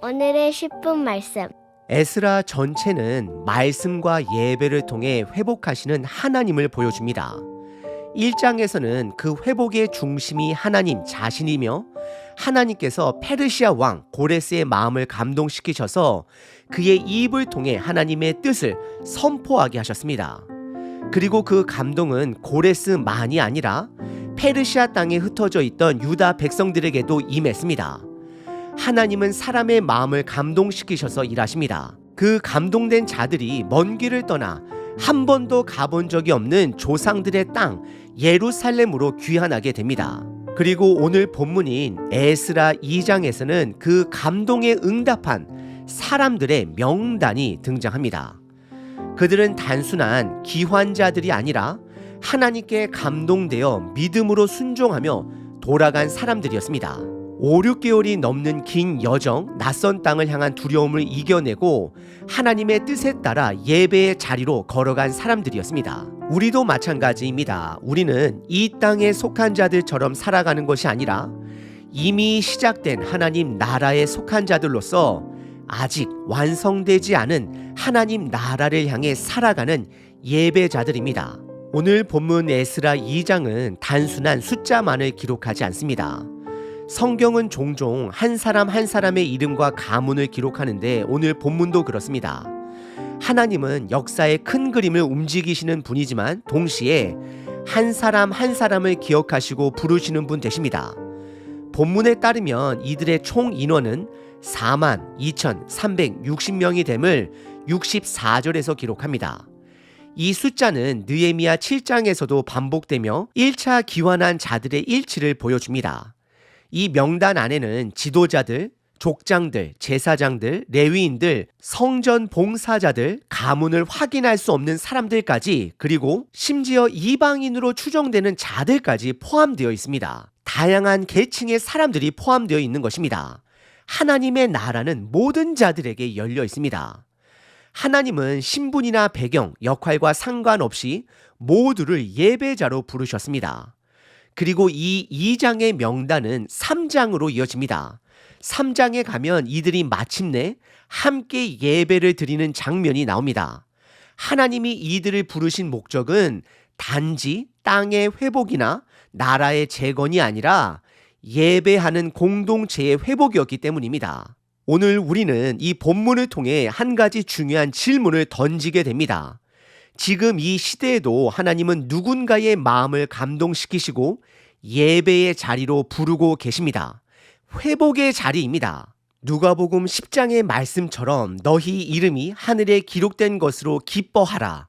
오늘의 10분 말씀. 에스라 전체는 말씀과 예배를 통해 회복하시는 하나님을 보여줍니다. 1장에서는 그 회복의 중심이 하나님 자신이며 하나님께서 페르시아 왕 고레스의 마음을 감동시키셔서 그의 입을 통해 하나님의 뜻을 선포하게 하셨습니다. 그리고 그 감동은 고레스만이 아니라 페르시아 땅에 흩어져 있던 유다 백성들에게도 임했습니다. 하나님은 사람의 마음을 감동시키셔서 일하십니다. 그 감동된 자들이 먼 길을 떠나 한 번도 가본 적이 없는 조상들의 땅 예루살렘으로 귀환하게 됩니다. 그리고 오늘 본문인 에스라 2장에서는 그 감동에 응답한 사람들의 명단이 등장합니다. 그들은 단순한 기환자들이 아니라 하나님께 감동되어 믿음으로 순종하며 돌아간 사람들이었습니다. 5, 6개월이 넘는 긴 여정, 낯선 땅을 향한 두려움을 이겨내고 하나님의 뜻에 따라 예배의 자리로 걸어간 사람들이었습니다. 우리도 마찬가지입니다. 우리는 이 땅에 속한 자들처럼 살아가는 것이 아니라 이미 시작된 하나님 나라에 속한 자들로서 아직 완성되지 않은 하나님 나라를 향해 살아가는 예배자들입니다. 오늘 본문 에스라 2장은 단순한 숫자만을 기록하지 않습니다. 성경은 종종 한 사람 한 사람의 이름과 가문을 기록하는데 오늘 본문도 그렇습니다. 하나님은 역사의 큰 그림을 움직이시는 분이지만 동시에 한 사람 한 사람을 기억하시고 부르시는 분 되십니다. 본문에 따르면 이들의 총 인원은 42,360명이 됨을 64절에서 기록합니다. 이 숫자는 느헤미야 7장에서도 반복되며 1차 기환한 자들의 일치를 보여줍니다. 이 명단 안에는 지도자들, 족장들, 제사장들, 레위인들, 성전 봉사자들, 가문을 확인할 수 없는 사람들까지 그리고 심지어 이방인으로 추정되는 자들까지 포함되어 있습니다. 다양한 계층의 사람들이 포함되어 있는 것입니다. 하나님의 나라는 모든 자들에게 열려 있습니다. 하나님은 신분이나 배경, 역할과 상관없이 모두를 예배자로 부르셨습니다. 그리고 이 2장의 명단은 3장으로 이어집니다. 3장에 가면 이들이 마침내 함께 예배를 드리는 장면이 나옵니다. 하나님이 이들을 부르신 목적은 단지 땅의 회복이나 나라의 재건이 아니라 예배하는 공동체의 회복이었기 때문입니다. 오늘 우리는 이 본문을 통해 한 가지 중요한 질문을 던지게 됩니다. 지금 이 시대에도 하나님은 누군가의 마음을 감동시키시고 예배의 자리로 부르고 계십니다. 회복의 자리입니다. 누가복음 10장의 말씀처럼 너희 이름이 하늘에 기록된 것으로 기뻐하라.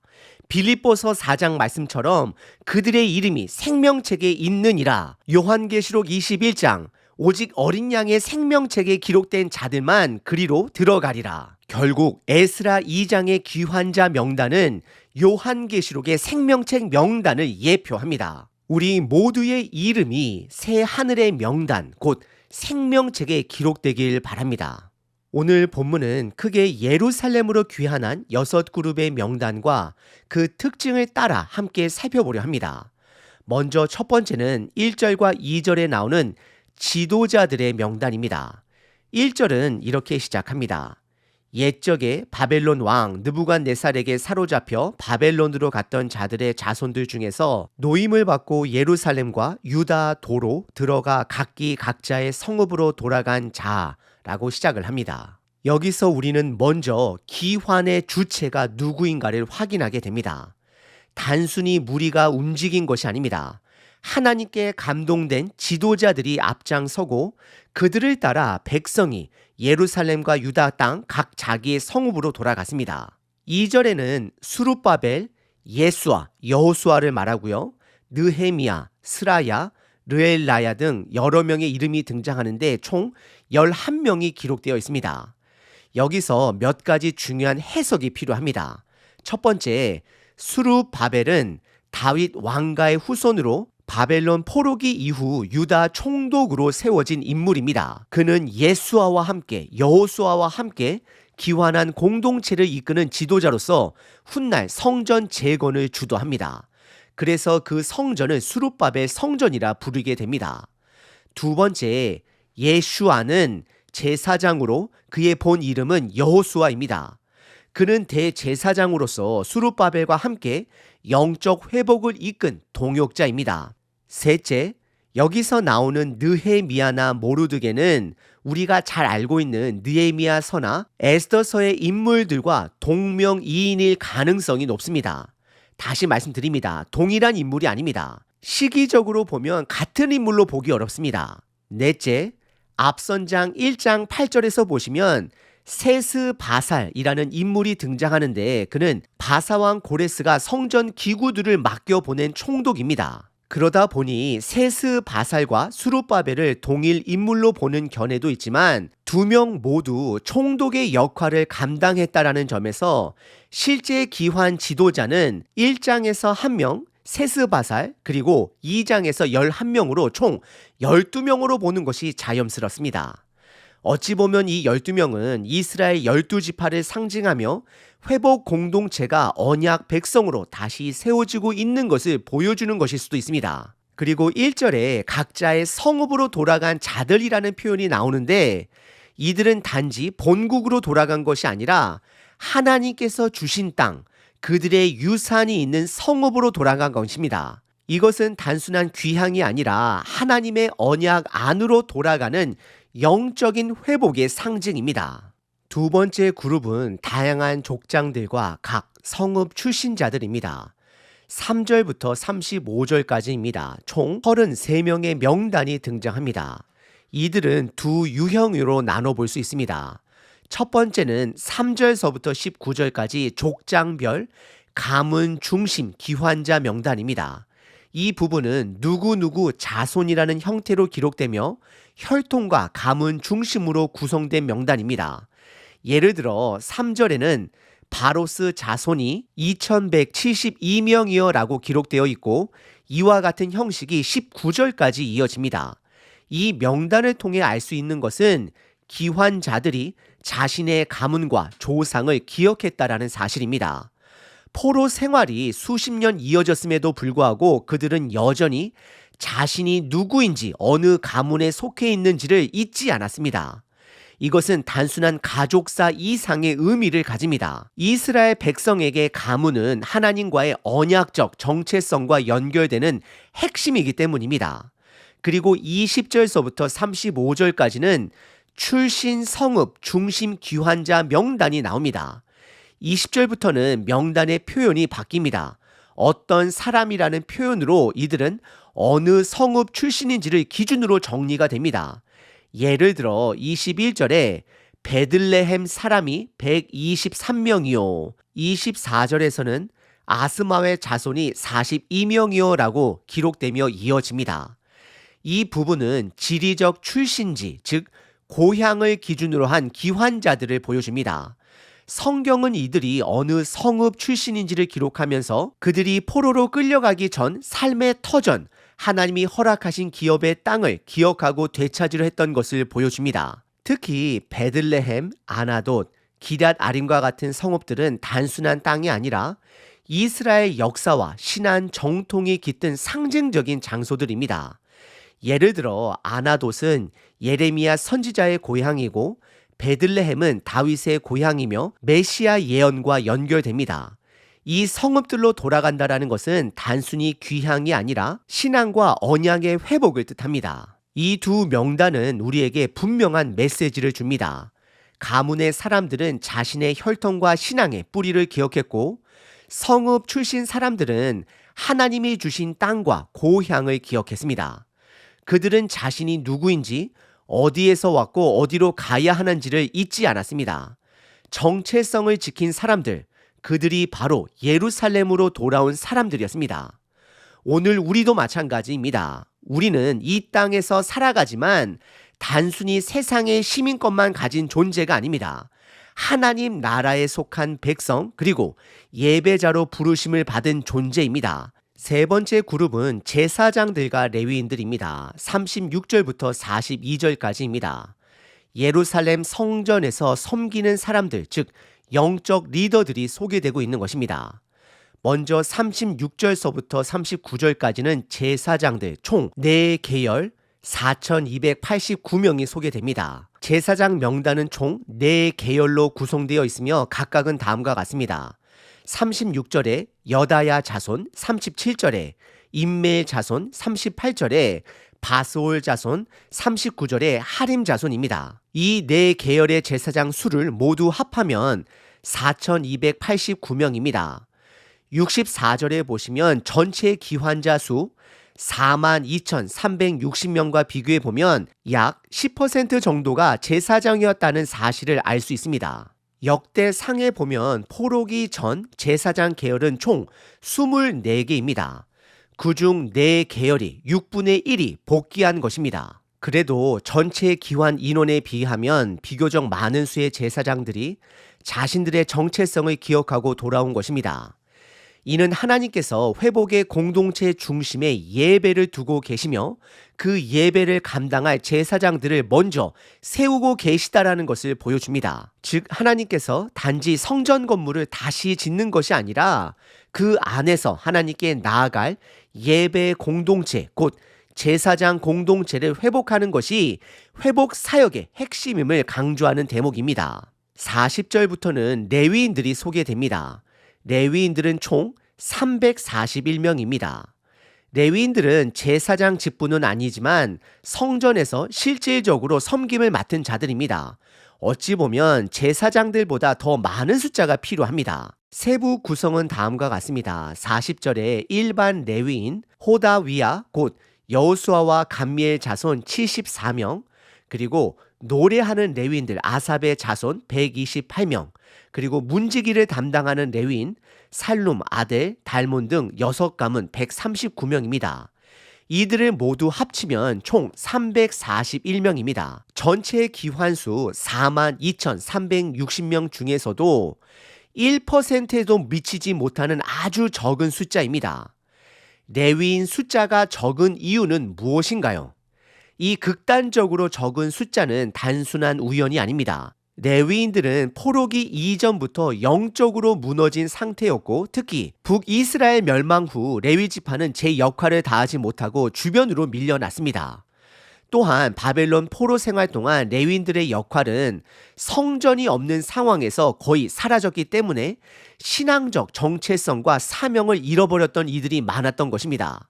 빌립보서 4장 말씀처럼 그들의 이름이 생명책에 있느니라. 요한계시록 21장 오직 어린 양의 생명책에 기록된 자들만 그리로 들어가리라. 결국 에스라 2장의 귀환자 명단은 요한계시록의 생명책 명단을 예표합니다. 우리 모두의 이름이 새 하늘의 명단, 곧 생명책에 기록되길 바랍니다. 오늘 본문은 크게 예루살렘으로 귀환한 6그룹의 명단과 그 특징을 따라 함께 살펴보려 합니다. 먼저 첫 번째는 1절과 2절에 나오는 지도자들의 명단입니다. 1절은 이렇게 시작합니다. 옛적에 바벨론 왕 느부갓네살에게 사로잡혀 바벨론으로 갔던 자들의 자손들 중에서 노임을 받고 예루살렘과 유다 도로 들어가 각기 각자의 성읍으로 돌아간 자라고 시작을 합니다. 여기서 우리는 먼저 기환의 주체가 누구인가를 확인하게 됩니다. 단순히 무리가 움직인 것이 아닙니다. 하나님께 감동된 지도자들이 앞장서고 그들을 따라 백성이 예루살렘과 유다 땅 각 자기의 성읍으로 돌아갔습니다. 2절에는 수룹바벨, 예수아, 여호수아를 말하고요. 느헤미야, 스라야, 르엘라야 등 여러 명의 이름이 등장하는데 총 11명이 기록되어 있습니다. 여기서 몇 가지 중요한 해석이 필요합니다. 첫 번째, 수룹바벨은 다윗 왕가의 후손으로 바벨론 포로기 이후 유다 총독으로 세워진 인물입니다. 그는 예수아와 함께 여호수아와 함께 기환한 공동체를 이끄는 지도자로서 훗날 성전 재건을 주도합니다. 그래서 그 성전을 수룹바벨 성전이라 부르게 됩니다. 두 번째, 예슈아는 제사장으로 그의 본 이름은 여호수아입니다. 그는 대제사장으로서 수룹바벨과 함께 영적 회복을 이끈 동역자입니다. 셋째, 여기서 나오는 느헤미야나 모르드게는 우리가 잘 알고 있는 느헤미야서나 에스더서의 인물들과 동명이인일 가능성이 높습니다. 다시 말씀드립니다. 동일한 인물이 아닙니다. 시기적으로 보면 같은 인물로 보기 어렵습니다. 넷째, 앞선장 1장 8절에서 보시면 세스바살이라는 인물이 등장하는데 그는 바사왕 고레스가 성전 기구들을 맡겨보낸 총독입니다. 그러다 보니 세스바살과 수룹바벨을 동일 인물로 보는 견해도 있지만 두 명 모두 총독의 역할을 감당했다라는 점에서 실제 기환 지도자는 1장에서 1명, 세스바살 그리고 2장에서 11명으로 총 12명으로 보는 것이 자연스럽습니다. 어찌 보면 이 12명은 이스라엘 12지파를 상징하며 회복 공동체가 언약 백성으로 다시 세워지고 있는 것을 보여주는 것일 수도 있습니다. 그리고 1절에 각자의 성읍으로 돌아간 자들이라는 표현이 나오는데 이들은 단지 본국으로 돌아간 것이 아니라 하나님께서 주신 땅, 그들의 유산이 있는 성읍으로 돌아간 것입니다. 이것은 단순한 귀향이 아니라 하나님의 언약 안으로 돌아가는 영적인 회복의 상징입니다. 두 번째 그룹은 다양한 족장들과 각 성읍 출신자들입니다. 3절부터 35절까지입니다. 총 33명의 명단이 등장합니다. 이들은 두 유형으로 나눠볼 수 있습니다. 첫 번째는 3절서부터 19절까지 족장별 가문 중심 기환자 명단입니다. 이 부분은 누구누구 자손이라는 형태로 기록되며 혈통과 가문 중심으로 구성된 명단입니다. 예를 들어 3절에는 바로스 자손이 2172명이여 라고 기록되어 있고 이와 같은 형식이 19절까지 이어집니다. 이 명단을 통해 알 수 있는 것은 기환자들이 자신의 가문과 조상을 기억했다라는 사실입니다. 포로 생활이 수십 년 이어졌음에도 불구하고 그들은 여전히 자신이 누구인지 어느 가문에 속해 있는지를 잊지 않았습니다. 이것은 단순한 가족사 이상의 의미를 가집니다. 이스라엘 백성에게 가문은 하나님과의 언약적 정체성과 연결되는 핵심이기 때문입니다. 그리고 20절서부터 35절까지는 출신 성읍 중심 귀환자 명단이 나옵니다. 20절부터는 명단의 표현이 바뀝니다. 어떤 사람이라는 표현으로 이들은 어느 성읍 출신인지를 기준으로 정리가 됩니다. 예를 들어 21절에 베들레헴 사람이 123명이요. 24절에서는 아스마의 자손이 42명이요 라고 기록되며 이어집니다. 이 부분은 지리적 출신지, 즉 고향을 기준으로 한 기환자들을 보여줍니다. 성경은 이들이 어느 성읍 출신인지를 기록하면서 그들이 포로로 끌려가기 전 삶의 터전, 하나님이 허락하신 기업의 땅을 기억하고 되찾으려 했던 것을 보여줍니다. 특히 베들레헴, 아나돗, 기럇 아림과 같은 성읍들은 단순한 땅이 아니라 이스라엘 역사와 신안 정통이 깃든 상징적인 장소들입니다. 예를 들어 아나돗은 예레미야 선지자의 고향이고 베들레헴은 다윗의 고향이며 메시아 예언과 연결됩니다. 이 성읍들로 돌아간다라는 것은 단순히 귀향이 아니라 신앙과 언약의 회복을 뜻합니다. 이 두 명단은 우리에게 분명한 메시지를 줍니다. 가문의 사람들은 자신의 혈통과 신앙의 뿌리를 기억했고 성읍 출신 사람들은 하나님이 주신 땅과 고향을 기억했습니다. 그들은 자신이 누구인지 어디에서 왔고 어디로 가야 하는지를 잊지 않았습니다. 정체성을 지킨 사람들, 그들이 바로 예루살렘으로 돌아온 사람들이었습니다. 오늘 우리도 마찬가지입니다. 우리는 이 땅에서 살아가지만 단순히 세상의 시민권만 가진 존재가 아닙니다. 하나님 나라에 속한 백성 그리고 예배자로 부르심을 받은 존재입니다. 세 번째 그룹은 제사장들과 레위인들입니다. 36절부터 42절까지입니다. 예루살렘 성전에서 섬기는 사람들, 즉 영적 리더들이 소개되고 있는 것입니다. 먼저 36절서부터 39절까지는 제사장들 총 4계열 4,289명이 소개됩니다. 제사장 명단은 총 4계열로 구성되어 있으며 각각은 다음과 같습니다. 36절에 여다야 자손, 37절에 임멜 자손, 38절에 바스올 자손, 39절에 하림 자손입니다. 이 4계열의 제사장 수를 모두 합하면 4,289명입니다. 64절에 보시면 전체 기환자 수 42,360명과 비교해 보면 약 10% 정도가 제사장이었다는 사실을 알 수 있습니다. 역대상에 보면 포로기 전 제사장 계열은 총 24개입니다. 그중 4계열이 6분의 1이 복귀한 것입니다. 그래도 전체 기환 인원에 비하면 비교적 많은 수의 제사장들이 자신들의 정체성을 기억하고 돌아온 것입니다. 이는 하나님께서 회복의 공동체 중심에 예배를 두고 계시며 그 예배를 감당할 제사장들을 먼저 세우고 계시다라는 것을 보여줍니다. 즉 하나님께서 단지 성전 건물을 다시 짓는 것이 아니라 그 안에서 하나님께 나아갈 예배 공동체 곧 제사장 공동체를 회복하는 것이 회복 사역의 핵심임을 강조하는 대목입니다. 40절부터는 레위인들이 소개됩니다. 레위인들은 총 341명입니다. 레위인들은 제사장 직분은 아니지만 성전에서 실질적으로 섬김을 맡은 자들입니다. 어찌 보면 제사장들보다 더 많은 숫자가 필요합니다. 세부 구성은 다음과 같습니다. 40절에 일반 레위인 호다위야 곧 여호수아와 감미엘 자손 74명, 그리고 노래하는 레위인들 아삽의 자손 128명, 그리고 문지기를 담당하는 레위인 살룸, 아델, 달몬 등 6가문 139명입니다. 이들을 모두 합치면 총 341명입니다. 전체 기환수 42,360명 중에서도 1%에도 미치지 못하는 아주 적은 숫자입니다. 레위인 숫자가 적은 이유는 무엇인가요? 이 극단적으로 적은 숫자는 단순한 우연이 아닙니다. 레위인들은 포로기 이전부터 영적으로 무너진 상태였고 특히 북이스라엘 멸망 후 레위 지파는 제 역할을 다하지 못하고 주변으로 밀려났습니다. 또한 바벨론 포로 생활 동안 레위인들의 역할은 성전이 없는 상황에서 거의 사라졌기 때문에 신앙적 정체성과 사명을 잃어버렸던 이들이 많았던 것입니다.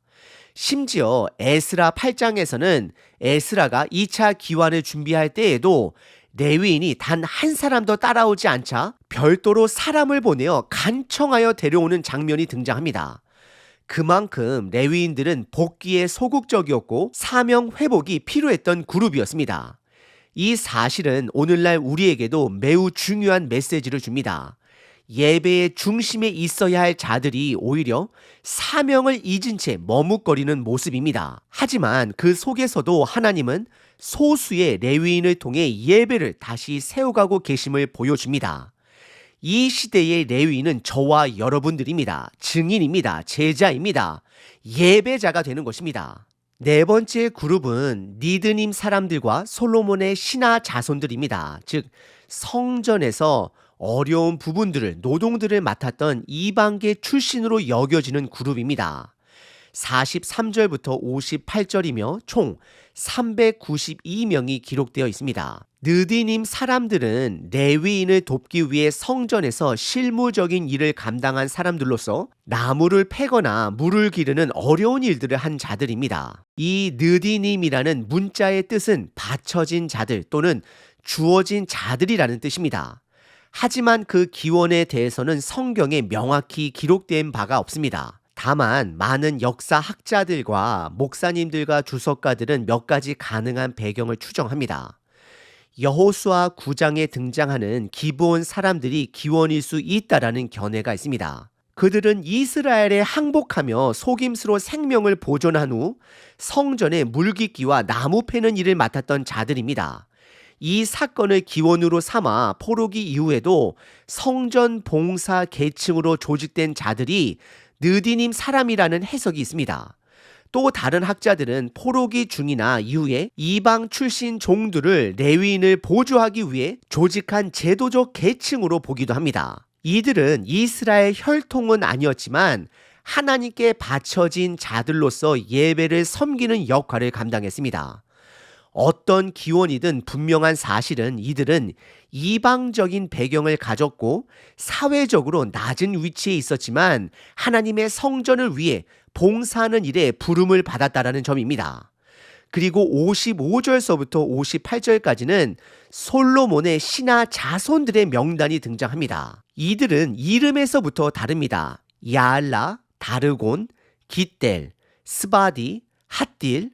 심지어 에스라 8장에서는 에스라가 2차 기환을 준비할 때에도 레위인이 단 한 사람도 따라오지 않자 별도로 사람을 보내어 간청하여 데려오는 장면이 등장합니다. 그만큼 레위인들은 복귀에 소극적이었고 사명 회복이 필요했던 그룹이었습니다. 이 사실은 오늘날 우리에게도 매우 중요한 메시지를 줍니다. 예배의 중심에 있어야 할 자들이 오히려 사명을 잊은 채 머뭇거리는 모습입니다. 하지만 그 속에서도 하나님은 소수의 레위인을 통해 예배를 다시 세워가고 계심을 보여줍니다. 이 시대의 레위인은 저와 여러분들입니다. 증인입니다. 제자입니다. 예배자가 되는 것입니다. 네 번째 그룹은 니드님 사람들과 솔로몬의 신하 자손들입니다. 즉 성전에서 어려운 부분들을 노동들을 맡았던 이방계 출신으로 여겨지는 그룹입니다. 43절부터 58절이며 총 392명이 기록되어 있습니다. 느디님 사람들은 레위인을 돕기 위해 성전에서 실무적인 일을 감당한 사람들로서 나무를 패거나 물을 기르는 어려운 일들을 한 자들입니다. 이 느디님이라는 문자의 뜻은 바쳐진 자들 또는 주어진 자들이라는 뜻입니다. 하지만 그 기원에 대해서는 성경에 명확히 기록된 바가 없습니다. 다만 많은 역사학자들과 목사님들과 주석가들은 몇 가지 가능한 배경을 추정합니다. 여호수아 9장에 등장하는 기브온 사람들이 기원일 수 있다라는 견해가 있습니다. 그들은 이스라엘에 항복하며 속임수로 생명을 보존한 후 성전에 물 깃기와 나무 패는 일을 맡았던 자들입니다. 이 사건을 기원으로 삼아 포로기 이후에도 성전 봉사 계층으로 조직된 자들이 느디님 사람이라는 해석이 있습니다. 또 다른 학자들은 포로기 중이나 이후에 이방 출신 종들을 레위인을 보조하기 위해 조직한 제도적 계층으로 보기도 합니다. 이들은 이스라엘 혈통은 아니었지만 하나님께 바쳐진 자들로서 예배를 섬기는 역할을 감당했습니다. 어떤 기원이든 분명한 사실은 이들은 이방적인 배경을 가졌고 사회적으로 낮은 위치에 있었지만 하나님의 성전을 위해 봉사하는 일에 부름을 받았다라는 점입니다. 그리고 55절서부터 58절까지는 솔로몬의 신하 자손들의 명단이 등장합니다. 이들은 이름에서부터 다릅니다. 야알라, 다르곤, 깃델, 스바디, 핫딜,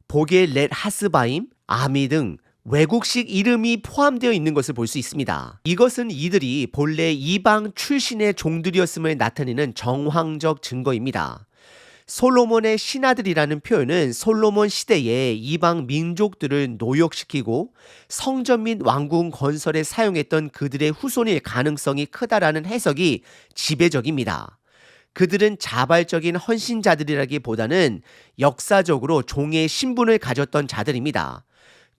보겔렛 하스바임, 아미 등 외국식 이름이 포함되어 있는 것을 볼 수 있습니다. 이것은 이들이 본래 이방 출신의 종들이었음을 나타내는 정황적 증거입니다. 솔로몬의 신하들이라는 표현은 솔로몬 시대에 이방 민족들을 노역시키고 성전 및 왕궁 건설에 사용했던 그들의 후손일 가능성이 크다라는 해석이 지배적입니다. 그들은 자발적인 헌신자들이라기보다는 역사적으로 종의 신분을 가졌던 자들입니다.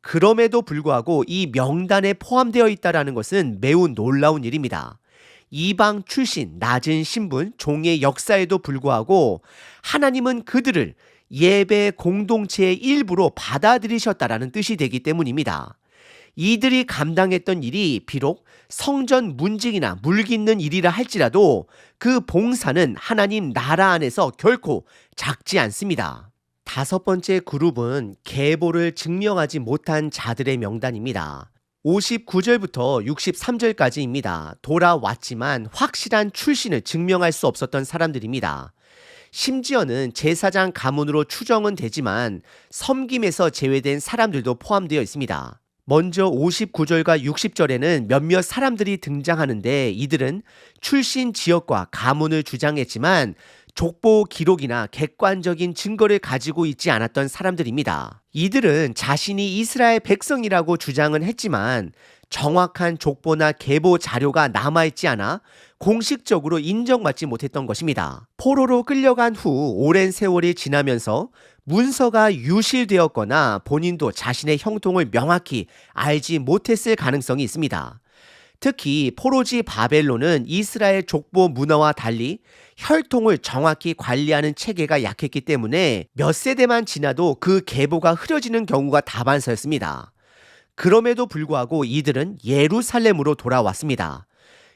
그럼에도 불구하고 이 명단에 포함되어 있다는 것은 매우 놀라운 일입니다. 이방 출신, 낮은 신분, 종의 역사에도 불구하고 하나님은 그들을 예배 공동체의 일부로 받아들이셨다라는 뜻이 되기 때문입니다. 이들이 감당했던 일이 비록 성전 문직이나 물 깃는 일이라 할지라도 그 봉사는 하나님 나라 안에서 결코 작지 않습니다. 다섯 번째 그룹은 계보를 증명하지 못한 자들의 명단입니다. 59절부터 63절까지입니다. 돌아왔지만 확실한 출신을 증명할 수 없었던 사람들입니다. 심지어는 제사장 가문으로 추정은 되지만 섬김에서 제외된 사람들도 포함되어 있습니다. 먼저 59절과 60절에는 몇몇 사람들이 등장하는데 이들은 출신 지역과 가문을 주장했지만 족보 기록이나 객관적인 증거를 가지고 있지 않았던 사람들입니다. 이들은 자신이 이스라엘 백성이라고 주장은 했지만 정확한 족보나 계보 자료가 남아있지 않아 공식적으로 인정받지 못했던 것입니다. 포로로 끌려간 후 오랜 세월이 지나면서 문서가 유실되었거나 본인도 자신의 형통을 명확히 알지 못했을 가능성이 있습니다. 특히 포로지 바벨론은 이스라엘 족보 문화와 달리 혈통을 정확히 관리하는 체계가 약했기 때문에 몇 세대만 지나도 그 계보가 흐려지는 경우가 다반사였습니다. 그럼에도 불구하고 이들은 예루살렘으로 돌아왔습니다.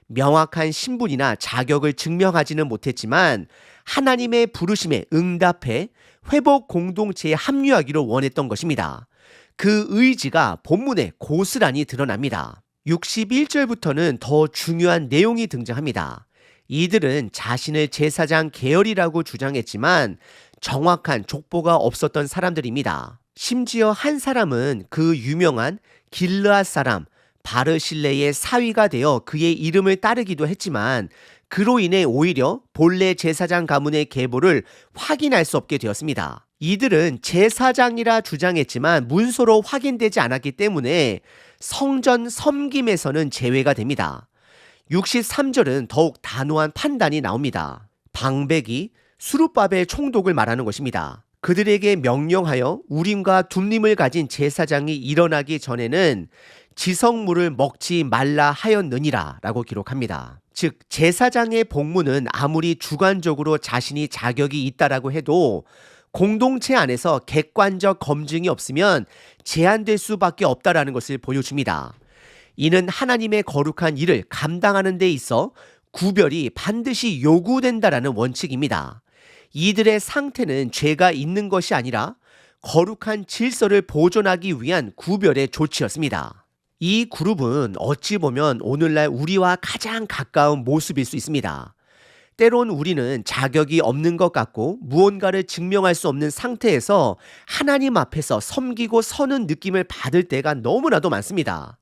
명확한 신분이나 자격을 증명하지는 못했지만 하나님의 부르심에 응답해 회복 공동체에 합류하기로 원했던 것입니다. 그 의지가 본문에 고스란히 드러납니다. 61절부터는 더 중요한 내용이 등장합니다. 이들은 자신을 제사장 계열이라고 주장했지만 정확한 족보가 없었던 사람들입니다. 심지어 한 사람은 그 유명한 길르앗 사람 바르실레의 사위가 되어 그의 이름을 따르기도 했지만 그로 인해 오히려 본래 제사장 가문의 계보를 확인할 수 없게 되었습니다. 이들은 제사장이라 주장했지만 문서로 확인되지 않았기 때문에 성전 섬김에서는 제외가 됩니다. 63절은 더욱 단호한 판단이 나옵니다. 방백이 수룹밥의 총독을 말하는 것입니다. 그들에게 명령하여 우림과 둠림을 가진 제사장이 일어나기 전에는 지성물을 먹지 말라 하였느니라 라고 기록합니다. 즉 제사장의 복무는 아무리 주관적으로 자신이 자격이 있다라고 해도 공동체 안에서 객관적 검증이 없으면 제한될 수밖에 없다라는 것을 보여줍니다. 이는 하나님의 거룩한 일을 감당하는 데 있어 구별이 반드시 요구된다라는 원칙입니다. 이들의 상태는 죄가 있는 것이 아니라 거룩한 질서를 보존하기 위한 구별의 조치였습니다. 이 그룹은 어찌 보면 오늘날 우리와 가장 가까운 모습일 수 있습니다. 때론 우리는 자격이 없는 것 같고 무언가를 증명할 수 없는 상태에서 하나님 앞에서 섬기고 서는 느낌을 받을 때가 너무나도 많습니다.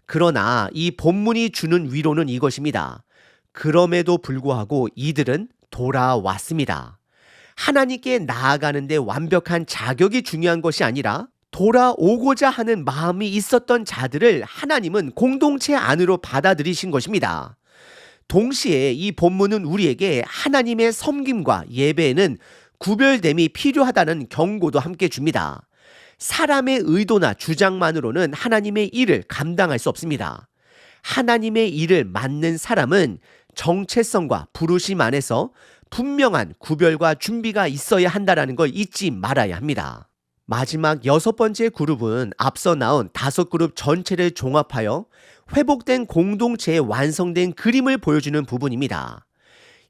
그러나 이 본문이 주는 위로는 이것입니다. 그럼에도 불구하고 이들은 돌아왔습니다. 하나님께 나아가는데 완벽한 자격이 중요한 것이 아니라 돌아오고자 하는 마음이 있었던 자들을 하나님은 공동체 안으로 받아들이신 것입니다. 동시에 이 본문은 우리에게 하나님의 섬김과 예배에는 구별됨이 필요하다는 경고도 함께 줍니다. 사람의 의도나 주장만으로는 하나님의 일을 감당할 수 없습니다. 하나님의 일을 맡는 사람은 정체성과 부르심 안에서 분명한 구별과 준비가 있어야 한다는 걸 잊지 말아야 합니다. 마지막 6번째 그룹은 앞서 나온 5그룹 전체를 종합하여 회복된 공동체의 완성된 그림을 보여주는 부분입니다.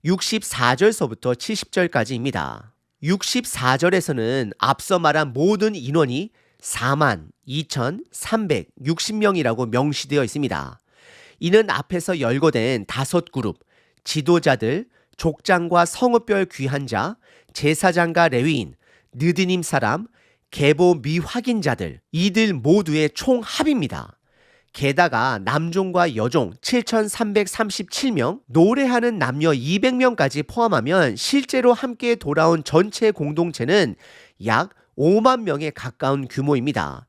64절서부터 70절까지입니다. 64절에서는 앞서 말한 모든 인원이 42,360명이라고 명시되어 있습니다. 이는 앞에서 열거된 5그룹, 지도자들, 족장과 성읍별 귀한자, 제사장과 레위인, 느드님 사람, 계보 미확인자들, 이들 모두의 총합입니다. 게다가 남종과 여종 7,337명, 노래하는 남녀 200명까지 포함하면 실제로 함께 돌아온 전체 공동체는 약 5만 명에 가까운 규모입니다.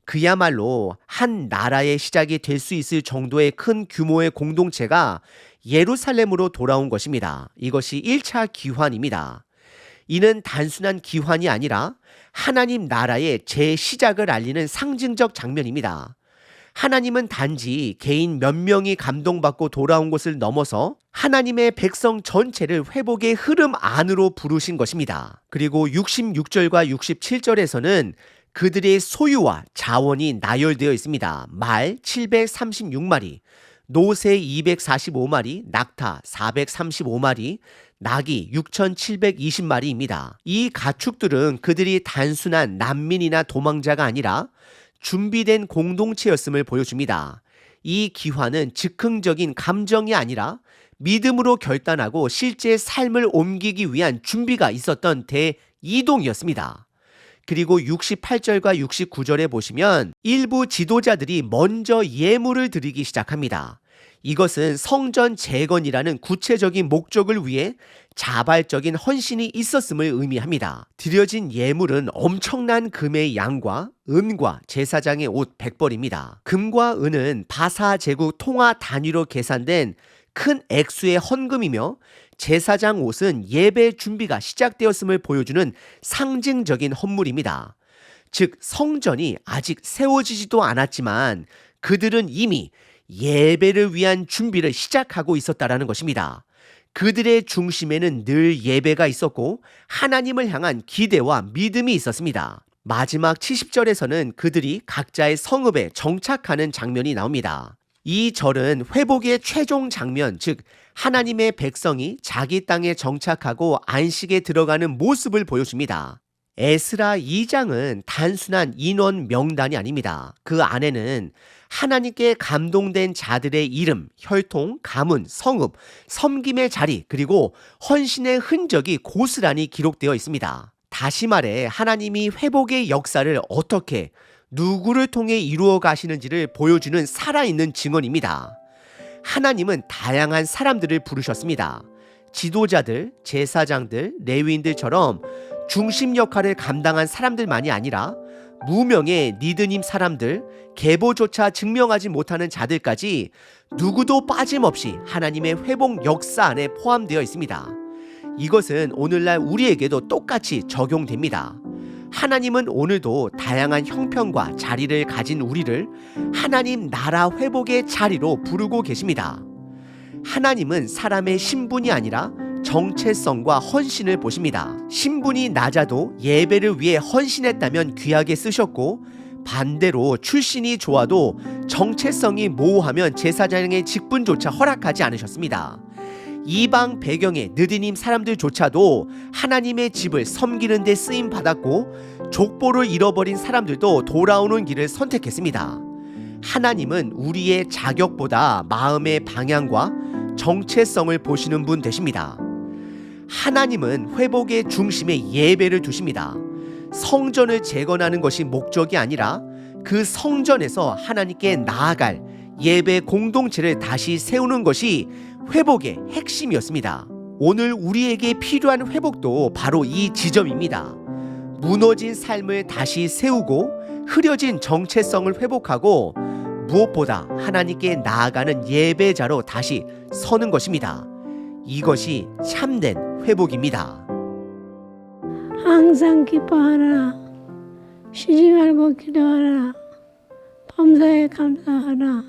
그야말로 한 나라의 시작이 될 수 있을 정도의 큰 규모의 공동체가 예루살렘으로 돌아온 것입니다. 이것이 1차 기환입니다. 이는 단순한 기환이 아니라 하나님 나라의 재시작을 알리는 상징적 장면입니다. 하나님은 단지 개인 몇 명이 감동받고 돌아온 것을 넘어서 하나님의 백성 전체를 회복의 흐름 안으로 부르신 것입니다. 그리고 66절과 67절에서는 그들의 소유와 자원이 나열되어 있습니다. 말 736마리, 노새 245마리, 낙타 435마리, 낙이 6,720마리입니다. 이 가축들은 그들이 단순한 난민이나 도망자가 아니라 준비된 공동체였음을 보여줍니다. 이 기환은 즉흥적인 감정이 아니라 믿음으로 결단하고 실제 삶을 옮기기 위한 준비가 있었던 대이동이었습니다. 그리고 68절과 69절에 보시면 일부 지도자들이 먼저 예물을 드리기 시작합니다. 이것은 성전 재건이라는 구체적인 목적을 위해 자발적인 헌신이 있었음을 의미합니다. 드려진 예물은 엄청난 금의 양과 은과 제사장의 옷 100벌입니다. 금과 은은 바사 제국 통화 단위로 계산된 큰 액수의 헌금이며 제사장 옷은 예배 준비가 시작되었음을 보여주는 상징적인 헌물입니다. 즉 성전이 아직 세워지지도 않았지만 그들은 이미 예배를 위한 준비를 시작하고 있었다라는 것입니다. 그들의 중심에는 늘 예배가 있었고 하나님을 향한 기대와 믿음이 있었습니다. 마지막 70절에서는 그들이 각자의 성읍에 정착하는 장면이 나옵니다. 이 절은 회복의 최종 장면, 즉 하나님의 백성이 자기 땅에 정착하고 안식에 들어가는 모습을 보여줍니다. 에스라 2장은 단순한 인원 명단이 아닙니다. 그 안에는 하나님께 감동된 자들의 이름, 혈통, 가문, 성읍, 섬김의 자리, 그리고 헌신의 흔적이 고스란히 기록되어 있습니다. 다시 말해 하나님이 회복의 역사를 어떻게 누구를 통해 이루어 가시는지를 보여주는 살아있는 증언입니다. 하나님은 다양한 사람들을 부르셨습니다. 지도자들, 제사장들, 레위인들처럼 중심 역할을 감당한 사람들만이 아니라 무명의 니드님 사람들, 계보조차 증명하지 못하는 자들까지 누구도 빠짐없이 하나님의 회복 역사 안에 포함되어 있습니다. 이것은 오늘날 우리에게도 똑같이 적용됩니다. 하나님은 오늘도 다양한 형편과 자리를 가진 우리를 하나님 나라 회복의 자리로 부르고 계십니다. 하나님은 사람의 신분이 아니라 정체성과 헌신을 보십니다. 신분이 낮아도 예배를 위해 헌신했다면 귀하게 쓰셨고 반대로 출신이 좋아도 정체성이 모호하면 제사장의 직분조차 허락하지 않으셨습니다. 이방 배경의 느디님 사람들조차도 하나님의 집을 섬기는 데 쓰임 받았고 족보를 잃어버린 사람들도 돌아오는 길을 선택했습니다. 하나님은 우리의 자격보다 마음의 방향과 정체성을 보시는 분 되십니다. 하나님은 회복의 중심에 예배를 두십니다. 성전을 재건하는 것이 목적이 아니라 그 성전에서 하나님께 나아갈 예배 공동체를 다시 세우는 것이 회복의 핵심이었습니다. 오늘 우리에게 필요한 회복도 바로 이 지점입니다. 무너진 삶을 다시 세우고 흐려진 정체성을 회복하고 무엇보다 하나님께 나아가는 예배자로 다시 서는 것입니다. 이것이 참된 회복입니다. 항상 기뻐하라. 쉬지 말고 기도하라. 범사에 감사하라.